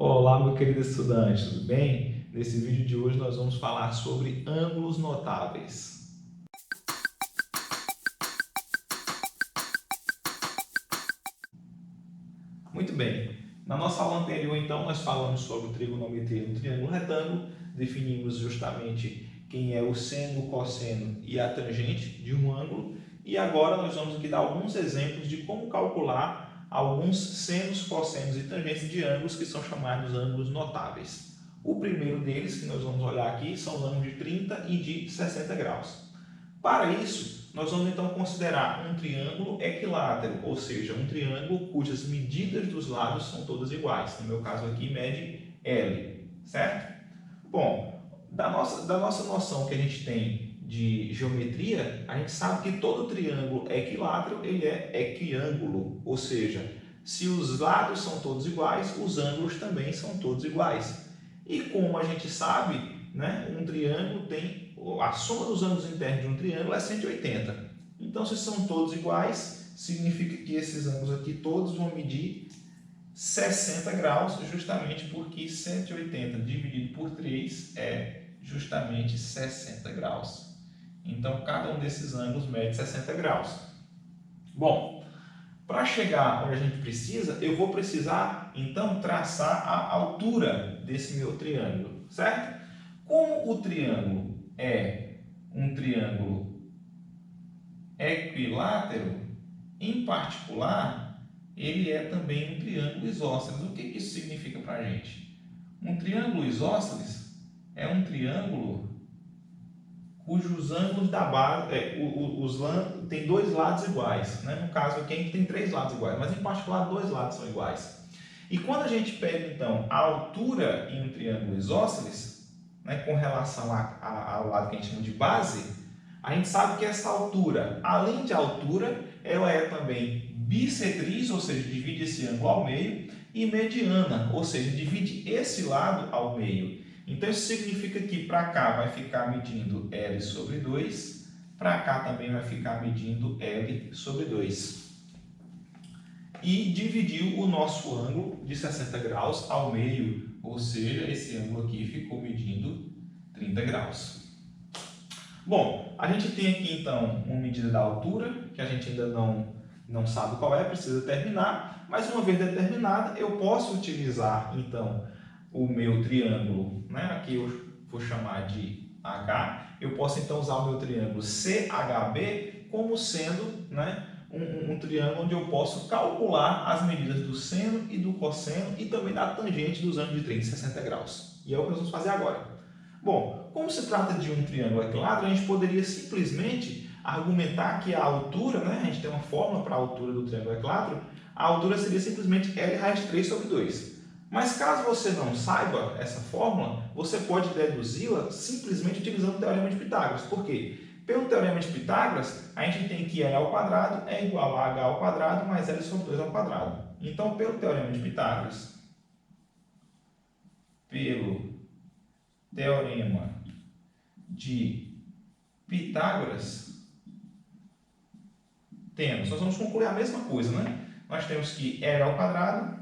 Olá, meu querido estudante, tudo bem? Nesse vídeo de hoje nós vamos falar sobre ângulos notáveis. Muito bem, na nossa aula anterior então nós falamos sobre trigonometria no triângulo retângulo, definimos justamente quem é o seno, o cosseno e a tangente de um ângulo e agora nós vamos aqui dar alguns exemplos de como calcular alguns senos, cossenos e tangentes de ângulos que são chamados ângulos notáveis. O primeiro deles que nós vamos olhar aqui são os ângulos de 30 e de 60 graus. Para isso, nós vamos então considerar um triângulo equilátero, ou seja, um triângulo cujas medidas dos lados são todas iguais. No meu caso aqui, mede L, certo? Bom, da nossa noção que a gente tem de geometria, a gente sabe que todo triângulo equilátero ele é equiângulo, ou seja, se os lados são todos iguais, os ângulos também são todos iguais. E como a gente sabe, né, um triângulo tem a soma dos ângulos internos de um triângulo é 180. Então, se são todos iguais, significa que esses ângulos aqui todos vão medir 60 graus, justamente porque 180 dividido por 3 é justamente 60 graus. Então, cada um desses ângulos mede 60 graus. Bom, para chegar onde a gente precisa, eu vou precisar, então, traçar a altura desse meu triângulo, certo? Como o triângulo é um triângulo equilátero, em particular, ele é também um triângulo isósceles. O que isso significa para a gente? Um triângulo isósceles é um triângulo cujos ângulos da base, tem dois lados iguais. Né? No caso aqui a gente tem três lados iguais, mas em particular dois lados são iguais. E quando a gente pega então a altura em um triângulo isósceles, né, com relação ao lado que a gente chama de base, a gente sabe que essa altura, além de altura, ela é também bissetriz, ou seja, divide esse ângulo ao meio, e mediana, ou seja, divide esse lado ao meio. Então, isso significa que para cá vai ficar medindo L sobre 2, para cá também vai ficar medindo L sobre 2. E dividiu o nosso ângulo de 60 graus ao meio, ou seja, esse ângulo aqui ficou medindo 30 graus. Bom, a gente tem aqui então uma medida da altura, que a gente ainda não sabe qual é, precisa determinar, mas uma vez determinada, eu posso utilizar então o meu triângulo, né? Aqui eu vou chamar de H, eu posso então usar o meu triângulo CHB como sendo, né, um triângulo onde eu posso calcular as medidas do seno e do cosseno e também da tangente dos ângulos de 30 e 60 graus. E é o que nós vamos fazer agora. Bom, como se trata de um triângulo equilátero, a gente poderia simplesmente argumentar que a altura, né, a gente tem uma fórmula para a altura do triângulo equilátero, a altura seria simplesmente L raiz de 3 sobre 2. Mas caso você não saiba essa fórmula, você pode deduzi-la simplesmente utilizando o Teorema de Pitágoras. Por quê? Pelo Teorema de Pitágoras, a gente tem que L ao quadrado é igual a H ao quadrado mais L sobre 2 ao quadrado. Então, pelo Teorema de Pitágoras, nós vamos concluir a mesma coisa, né? Nós temos que L ao quadrado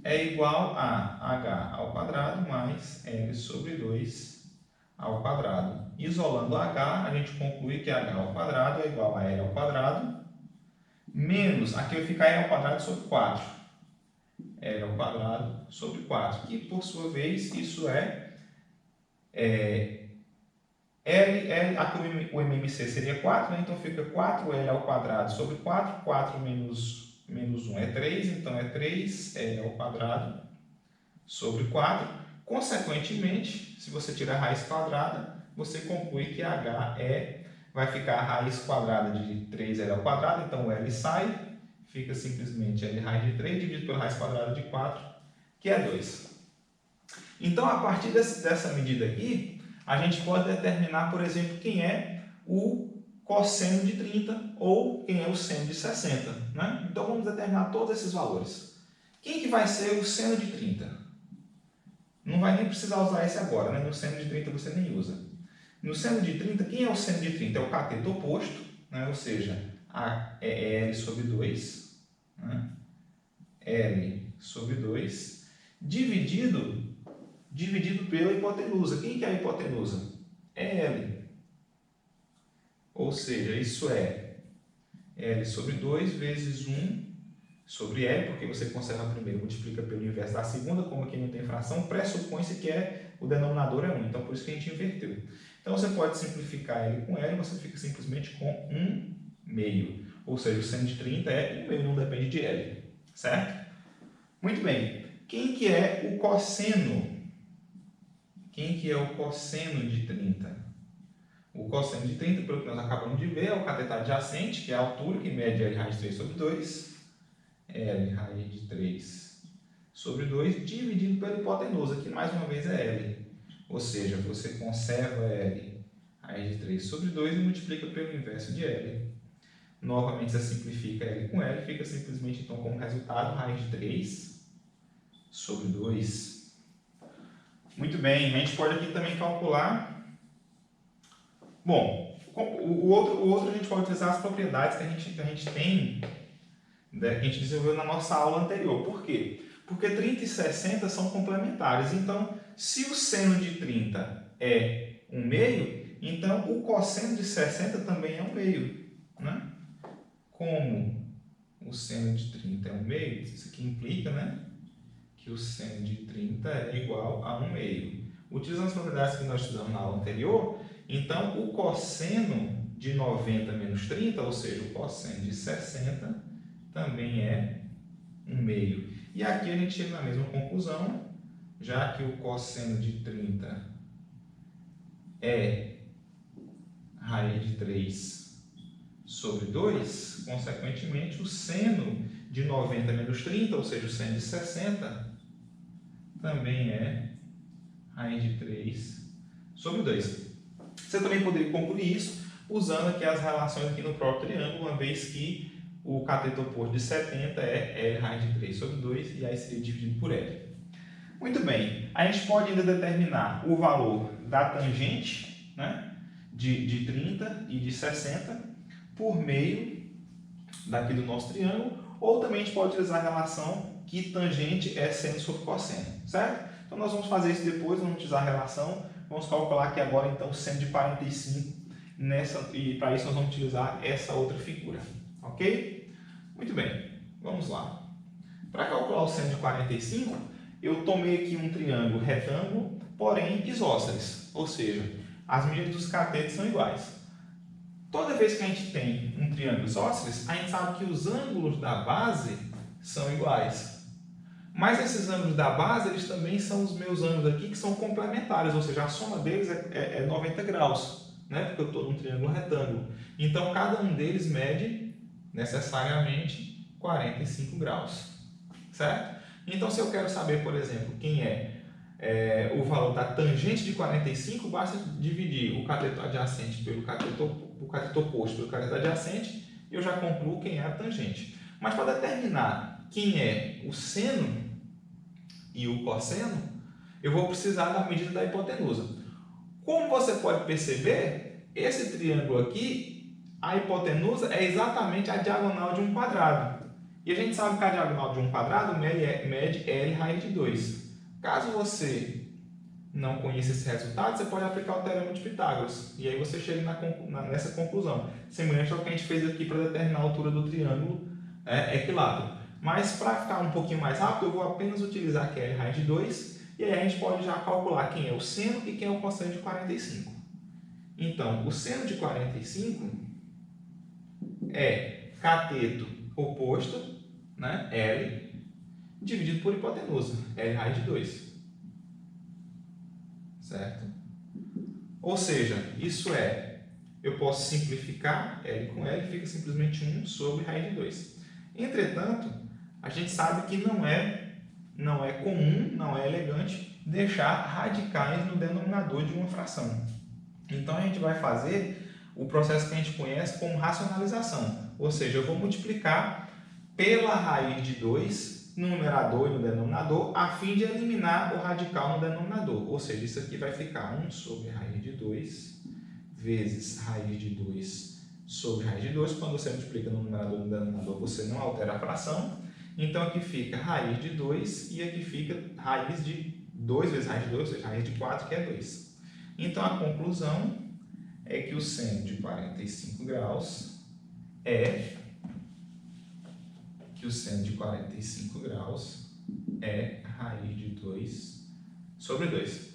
é igual a H ao quadrado mais L sobre 2 ao quadrado. Isolando H, a gente conclui que H ao quadrado é igual a L ao quadrado menos, aqui vai ficar L ao quadrado sobre 4. L ao quadrado sobre 4. Que, por sua vez, isso aqui o MMC seria 4, né? Então fica 4L ao quadrado sobre 4. 4 menos 1 é 3, então é 3L ao quadrado sobre 4. Consequentemente, se você tirar a raiz quadrada, você conclui que H vai ficar a raiz quadrada de 3L ao quadrado, então o L sai, fica simplesmente L raiz de 3 dividido pela raiz quadrada de 4, que é 2. Então, a partir dessa medida aqui, a gente pode determinar, por exemplo, quem é o cosseno de 30 ou quem é o seno de 60. Né? Então, vamos determinar todos esses valores. Quem que vai ser o seno de 30? Não vai nem precisar usar esse agora, né? No seno de 30 você nem usa. No seno de 30, quem é o seno de 30? É o cateto oposto, né? Ou seja, é L sobre 2. Né? L sobre 2. dividido pela hipotenusa. Quem que é a hipotenusa? É L. Ou seja, isso é L sobre 2 vezes 1 sobre L, porque você conserva a primeira e multiplica pelo inverso da segunda, como aqui não tem fração, pressupõe-se que o denominador é 1, então por isso que a gente inverteu. Então você pode simplificar L com L, você fica simplesmente com 1 meio, ou seja, o seno de 30 é 1 meio, não depende de L, certo? Muito bem, quem que é o cosseno? Quem que é o cosseno de 30? O cosseno de 30, pelo que nós acabamos de ver, é o cateto adjacente, que é a altura, que mede L raiz de 3 sobre 2, L raiz de 3 sobre 2, dividido pela hipotenusa, que mais uma vez é L. Ou seja, você conserva L raiz de 3 sobre 2 e multiplica pelo inverso de L. Novamente você simplifica L com L, fica simplesmente então como resultado raiz de 3 sobre 2. Muito bem, a gente pode aqui também calcular. Bom, o outro a gente pode utilizar as propriedades que a gente tem, né, que a gente desenvolveu na nossa aula anterior. Por quê? Porque 30 e 60 são complementares. Então, se o seno de 30 é 1 meio, então o cosseno de 60 também é 1 meio. Né? Como o seno de 30 é 1 meio, isso aqui implica, né, que o seno de 30 é igual a 1 meio. Utilizando as propriedades que nós estudamos na aula anterior, então o cosseno de 90 menos 30, ou seja, o cosseno de 60, também é 1 meio. E aqui a gente chega na mesma conclusão, já que o cosseno de 30 é raiz de 3 sobre 2, consequentemente o seno de 90 menos 30, ou seja, o seno de 60, também é raiz de 3 sobre 2. Você também poderia concluir isso usando aqui as relações aqui no próprio triângulo, uma vez que o cateto oposto de 70 é L raiz de 3 sobre 2, e aí seria dividido por L. Muito bem, a gente pode ainda determinar o valor da tangente, né, de 30 e de 60 por meio daqui do nosso triângulo, ou também a gente pode utilizar a relação que tangente é seno sobre cosseno, certo? Então nós vamos fazer isso depois, vamos utilizar a relação, vamos calcular aqui agora então o seno de 45, e para isso nós vamos utilizar essa outra figura, ok? Muito bem, vamos lá. Para calcular o seno de 45, eu tomei aqui um triângulo retângulo, porém isósceles, ou seja, as medidas dos catetos são iguais. Toda vez que a gente tem um triângulo isósceles, a gente sabe que os ângulos da base são iguais. Mas esses ângulos da base, eles também são os meus ângulos aqui, que são complementares, ou seja, a soma deles é 90 graus, né? Porque eu estou num triângulo retângulo. Então, cada um deles mede necessariamente 45 graus, certo? Então, se eu quero saber, por exemplo, quem é o valor da tangente de 45, basta dividir o cateto adjacente pelo cateto oposto pelo cateto adjacente e eu já concluo quem é a tangente. Mas para determinar quem é o seno e o cosseno, eu vou precisar da medida da hipotenusa. Como você pode perceber, esse triângulo aqui, a hipotenusa é exatamente a diagonal de um quadrado. E a gente sabe que a diagonal de um quadrado mede L raiz de 2. Caso você não conheça esse resultado, você pode aplicar o teorema de Pitágoras. E aí você chega nessa conclusão. Semelhante ao que a gente fez aqui para determinar a altura do triângulo equilátero. Mas para ficar um pouquinho mais rápido, eu vou apenas utilizar aqui L raiz de 2. E aí a gente pode já calcular quem é o seno e quem é o cosseno de 45. Então, o seno de 45 é cateto oposto, né, L, dividido por hipotenusa, L raiz de 2. Certo? Ou seja, isso eu posso simplificar L com L, fica simplesmente 1 sobre raiz de 2. Entretanto, a gente sabe que não é comum, não é elegante deixar radicais no denominador de uma fração. Então, a gente vai fazer o processo que a gente conhece como racionalização. Ou seja, eu vou multiplicar pela raiz de 2 no numerador e no denominador, a fim de eliminar o radical no denominador. Ou seja, isso aqui vai ficar 1 sobre raiz de 2 vezes raiz de 2 sobre raiz de 2. Quando você multiplica no numerador e no denominador, você não altera a fração. Então aqui fica raiz de 2 e aqui fica raiz de 2 vezes raiz de 2, ou seja, raiz de 4, que é 2. Então a conclusão é que o seno de 45 graus é raiz de 2 sobre 2.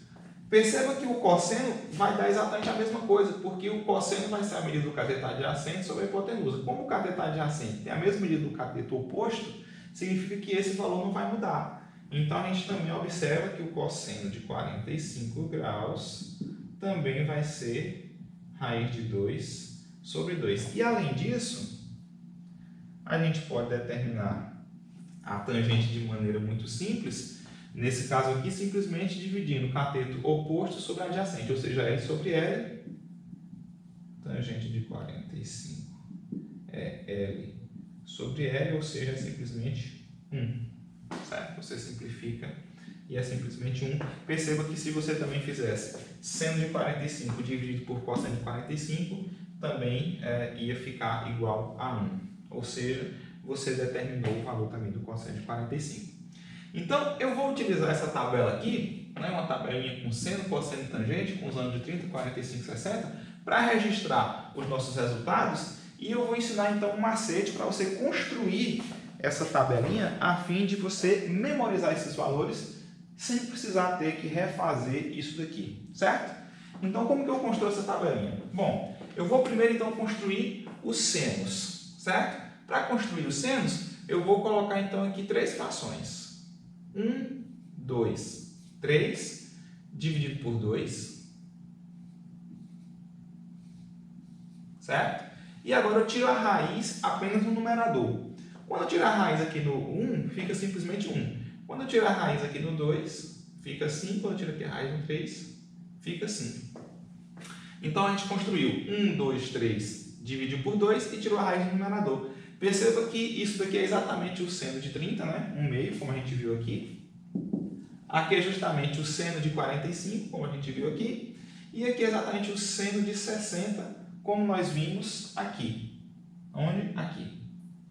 Perceba que o cosseno vai dar exatamente a mesma coisa, porque o cosseno vai ser a medida do cateto adjacente sobre a hipotenusa. Como o cateto adjacente tem a mesma medida do cateto oposto, significa que esse valor não vai mudar. Então a gente também observa que o cosseno de 45 graus também vai ser raiz de 2 sobre 2. E além disso, a gente pode determinar a tangente de maneira muito simples. Nesse caso aqui, simplesmente dividindo o cateto oposto sobre adjacente, ou seja, L sobre L, tangente de 45 é L sobre L, ou seja, é simplesmente 1. Certo? Você simplifica e é simplesmente 1. Perceba que se você também fizesse seno de 45 dividido por cosseno de 45, também ia ficar igual a 1. Ou seja, você determinou o valor também do cosseno de 45. Então, eu vou utilizar essa tabela aqui, né, uma tabelinha com seno, cosseno e tangente, com os anos de 30, 45, 60, para registrar os nossos resultados, e eu vou ensinar então um macete para você construir essa tabelinha a fim de você memorizar esses valores sem precisar ter que refazer isso daqui, certo? Então, como que eu construo essa tabelinha? Bom, eu vou primeiro então construir os senos, certo? Para construir os senos, eu vou colocar então aqui 3 frações. 1, 2, 3, dividido por 2, certo? E agora eu tiro a raiz apenas no numerador. Quando eu tiro a raiz aqui no 1, fica simplesmente 1. Quando eu tiro a raiz aqui no 2, fica assim. Quando eu tiro aqui a raiz no 3, fica assim. Então a gente construiu 1, 2, 3, dividiu por 2 e tirou a raiz no numerador. Perceba que isso daqui é exatamente o seno de 30, né? 1/2, como a gente viu aqui. Aqui é justamente o seno de 45, como a gente viu aqui. E aqui é exatamente o seno de 60, como nós vimos aqui. Onde? Aqui.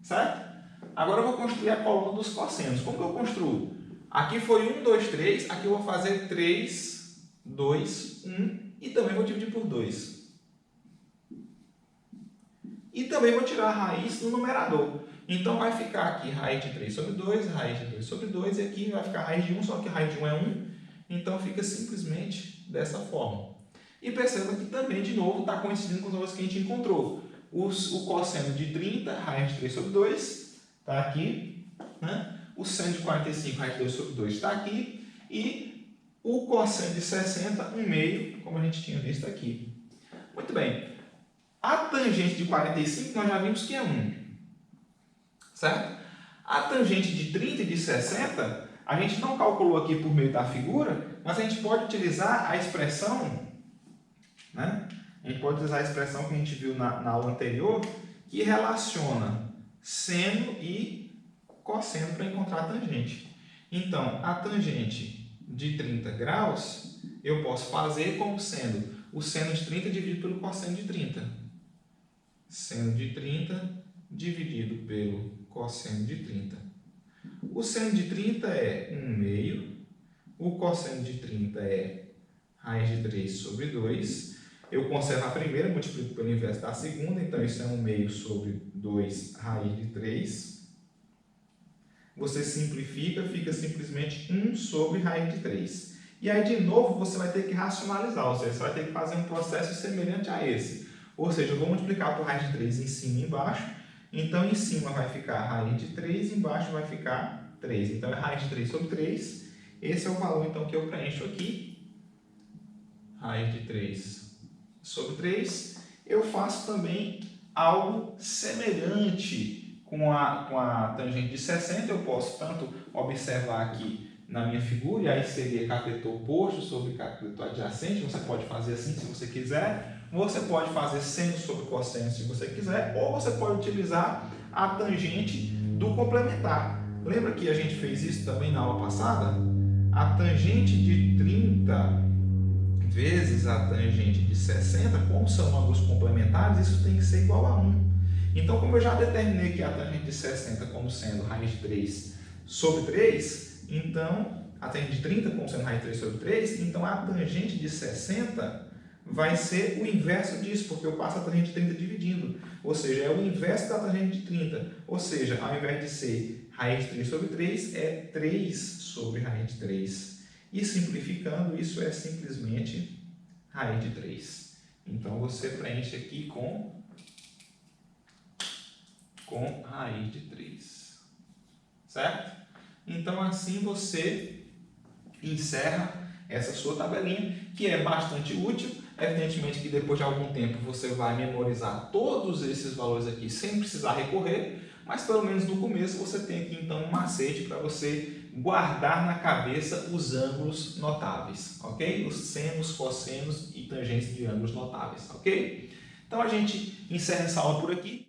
Certo? Agora eu vou construir a coluna dos cossenos. Como que eu construo? Aqui foi 1, 2, 3. Aqui eu vou fazer 3, 2, 1. E também vou dividir por 2. E também vou tirar a raiz no numerador. Então vai ficar aqui raiz de 3 sobre 2, raiz de 2 sobre 2, e aqui vai ficar raiz de 1, só que a raiz de 1 é 1. Então fica simplesmente dessa forma. E perceba que também, de novo, está coincidindo com os valores que a gente encontrou. O cosseno de 30, raiz de 3 sobre 2, está aqui. Né? O seno de 45, raiz de 2 sobre 2, está aqui. E o cosseno de 60, 1/2, como a gente tinha visto aqui. Muito bem. A tangente de 45 nós já vimos que é 1, certo? A tangente de 30 e de 60, a gente não calculou aqui por meio da figura, mas a gente pode utilizar a expressão, né? A gente pode utilizar a expressão que a gente viu na aula anterior, que relaciona seno e cosseno para encontrar a tangente. Então, a tangente de 30 graus, eu posso fazer como sendo o seno de 30 dividido pelo cosseno de 30. Seno de 30 dividido pelo cosseno de 30. O seno de 30 é 1/2. O cosseno de 30 é raiz de 3 sobre 2. Eu conservo a primeira, multiplico pelo inverso da segunda. Então, isso é 1/2 sobre 2 raiz de 3. Você simplifica, fica simplesmente 1 sobre raiz de 3. E aí, de novo, você vai ter que racionalizar. Ou seja, você vai ter que fazer um processo semelhante a esse. Ou seja, eu vou multiplicar por raiz de 3 em cima e embaixo. Então, em cima vai ficar raiz de 3, embaixo vai ficar 3. Então, é raiz de 3 sobre 3. Esse é o valor, então, que eu preencho aqui. Raiz de 3 sobre 3. Eu faço também algo semelhante com a tangente de 60. Eu posso tanto observar aqui na minha figura, e aí seria cateto oposto sobre cateto adjacente. Você pode fazer assim se você quiser. Você pode fazer seno sobre cosseno se você quiser, ou você pode utilizar a tangente do complementar. Lembra que a gente fez isso também na aula passada? A tangente de 30 vezes a tangente de 60, como são ângulos complementares, isso tem que ser igual a 1. Então, como eu já determinei que a tangente de 60 como sendo raiz de 3 sobre 3, então, a tangente de 30 como sendo raiz de 3 sobre 3, então a tangente de 60 vai ser o inverso disso, porque eu passo a tangente de 30 dividindo. Ou seja, é o inverso da tangente de 30. Ou seja, ao invés de ser raiz de 3 sobre 3, é 3 sobre raiz de 3. E simplificando, isso é simplesmente raiz de 3. Então, você preenche aqui com raiz de 3. Certo? Então, assim você encerra essa sua tabelinha, que é bastante útil. Evidentemente que depois de algum tempo você vai memorizar todos esses valores aqui sem precisar recorrer, mas pelo menos no começo você tem aqui então um macete para você guardar na cabeça os ângulos notáveis, ok? Os senos, cossenos e tangentes de ângulos notáveis, ok? Então a gente encerra essa aula por aqui.